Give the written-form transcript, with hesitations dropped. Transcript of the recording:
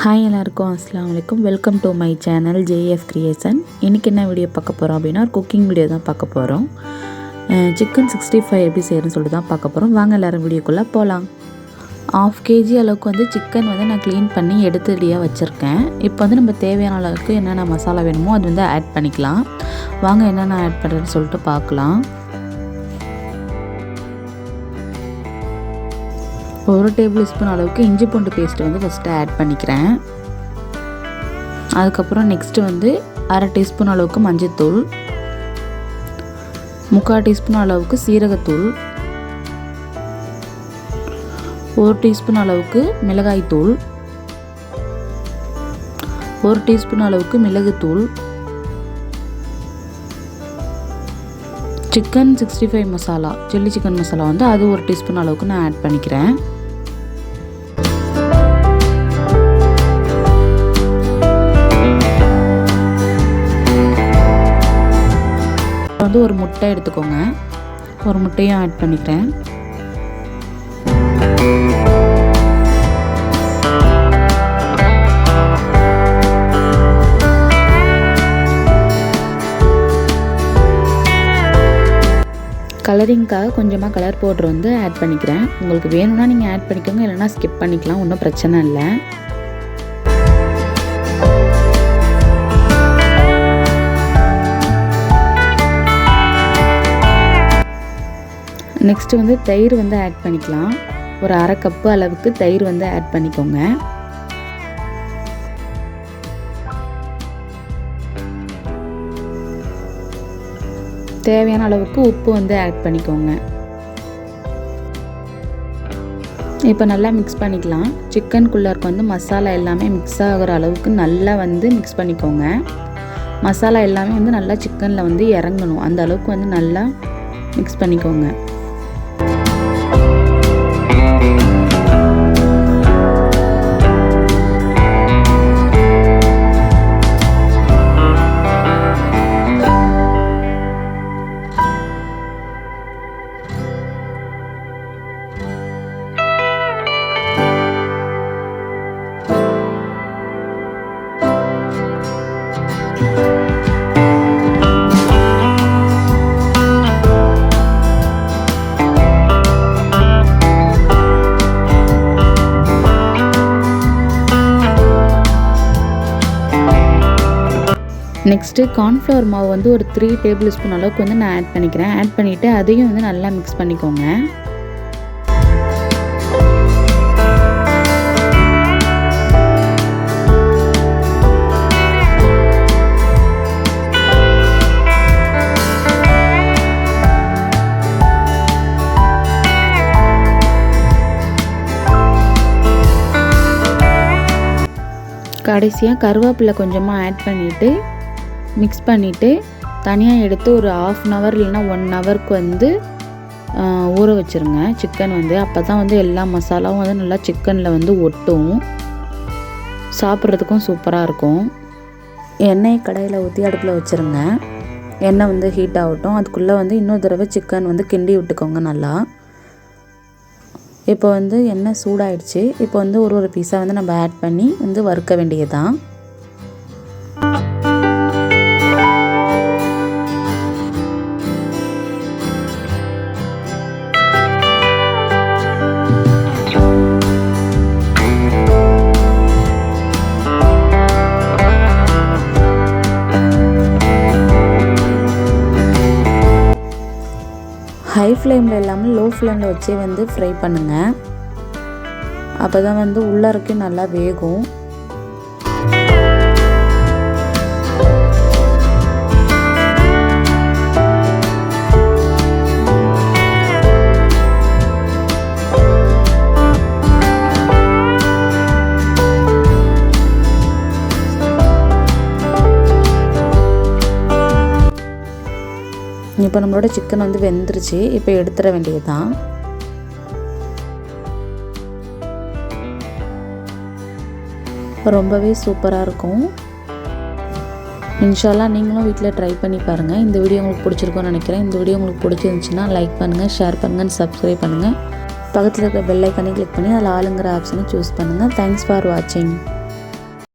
Hi எல்லாருக்கும் அஸ்ஸலாமு அலைக்கும். Welcome to my channel JF creation. இன்றைக்கி என்ன வீடியோ பார்க்க போகிறோம் அப்படின்னா ஒரு குக்கிங் வீடியோ தான் பார்க்க போகிறோம். சிக்கன் 65 எப்படி செய்யணும்னு சொல்லிட்டு தான் பார்க்க போகிறோம். வாங்க எல்லோரும் வீடியோக்குள்ளே போகலாம். 1/2 kg அளவுக்கு சிக்கன் நான் க்ளீன் பண்ணி எடுத்து ரெடியாக வச்சுருக்கேன். இப்போ நம்ம தேவையான அளவுக்கு என்னென்ன மசாலா வேணுமோ அது ஆட் பண்ணிக்கலாம். வாங்க என்னென்ன ஆட் பண்ணுறதுன்னு சொல்லிட்டு பார்க்கலாம். 1 டேபிள் ஸ்பூன் அளவுக்கு இஞ்சி பூண்டு பேஸ்ட்டு ஃபஸ்ட்டு ஆட் பண்ணிக்கிறேன். அதுக்கப்புறம் நெக்ஸ்ட்டு 1/2 டீஸ்பூன் அளவுக்கு மஞ்சள்தூள், 3/4 டீஸ்பூன் அளவுக்கு சீரகத்தூள், 1 டீஸ்பூன் அளவுக்கு மிளகாய்த்தூள், 1 டீஸ்பூன் அளவுக்கு மிளகுத்தூள், chicken 65 masala chilli chicken masala அது 1 டீஸ்பூன் அளவுக்கு நான் ஆட் பண்ணிக்கிறேன். ஒரு முட்டை எடுத்துக்கோங்க. ஒரு முட்டையும் ஆட் பண்ணிக்கிறேன். கலரிங்காக கொஞ்சமாக கலர் பவுடர் ஆட் பண்ணிக்கிறேன். உங்களுக்கு வேணும்னா நீங்கள் ஆட் பண்ணிக்கோங்க, இல்லைனா ஸ்கிப் பண்ணிக்கலாம், ஒன்றும் பிரச்சனை இல்லை. நெக்ஸ்ட்டு தயிர் ஆட் பண்ணிக்கலாம். ஒரு 1/2 கப்பு அளவுக்கு தயிர் ஆட் பண்ணிக்கோங்க. தேவையான அளவுக்கு உப்பு ஆட் பண்ணிக்கோங்க. இப்போ நல்லா மிக்ஸ் பண்ணிக்கலாம். சிக்கனுக்குள்ளே மசாலா எல்லாமே மிக்ஸ் ஆகிற அளவுக்கு நல்லா மிக்ஸ் பண்ணிக்கோங்க. மசாலா எல்லாமே நல்லா சிக்கனில் இறங்கணும், அந்த அளவுக்கு நல்லா மிக்ஸ் பண்ணிக்கோங்க. நெக்ஸ்ட்டு கார்ன்ஃப்ளவர் மாவு ஒரு 3 டேபிள் ஸ்பூன் அளவுக்கு நான் ஆட் பண்ணிக்கிறேன். ஆட் பண்ணிவிட்டு அதையும் நல்லா மிக்ஸ் பண்ணிக்கோங்க. கடைசியாக கருவேப்பிலை கொஞ்சமாக ஆட் பண்ணிவிட்டு மிக்ஸ் பண்ணிவிட்டு தனியாக எடுத்து ஒரு 1/2 hour இல்லைனா 1 hourக்கு ஊற வச்சுருங்க சிக்கன். அப்போ தான் எல்லா மசாலாவும் நல்லா சிக்கனில் ஒட்டும், சாப்பிட்றதுக்கும் சூப்பராக இருக்கும். எண்ணெய் கடாயில் ஊற்றி அடுப்பில் வச்சுருங்க. எண்ணெய் ஹீட் ஆகட்டும். அதுக்குள்ளே இன்னொரு தடவை சிக்கன் கிண்டி விட்டுக்கோங்க நல்லா. இப்போ எண்ணெய் சூடாயிடுச்சு. இப்போ ஒரு பீஸாக நம்ம ஆட் பண்ணி வறுக்க வேண்டியதுதான். ஹை ஃப்ளேமில் இல்லாமல் லோ ஃப்ளேமில் வச்சே ஃப்ரை பண்ணுங்கள். அப்போ தான் உள்ளரைக்கு நல்லா வேகும். இப்போ நம்மளோட சிக்கன் வெந்துருச்சு. இப்போ எடுத்துட வேண்டியதுதான். ரொம்பவே சூப்பராக இருக்கும். இன்ஷால்லா நீங்களும் வீட்டில் ட்ரை பண்ணி பாருங்கள். இந்த வீடியோ உங்களுக்கு பிடிச்சிருக்கும்னு நினைக்கிறேன். இந்த வீடியோ உங்களுக்கு பிடிச்சிருந்துச்சுன்னா லைக் பண்ணுங்கள், ஷேர் பண்ணுங்கள், சப்ஸ்கிரைப் பண்ணுங்கள். பக்கத்தில் இருக்கிற பெல் ஐக்கானை கிளிக் பண்ணி அதில் ஆளுங்கிற ஆப்ஷனை சூஸ் பண்ணுங்கள். தேங்க்ஸ் ஃபார் வாட்சிங்.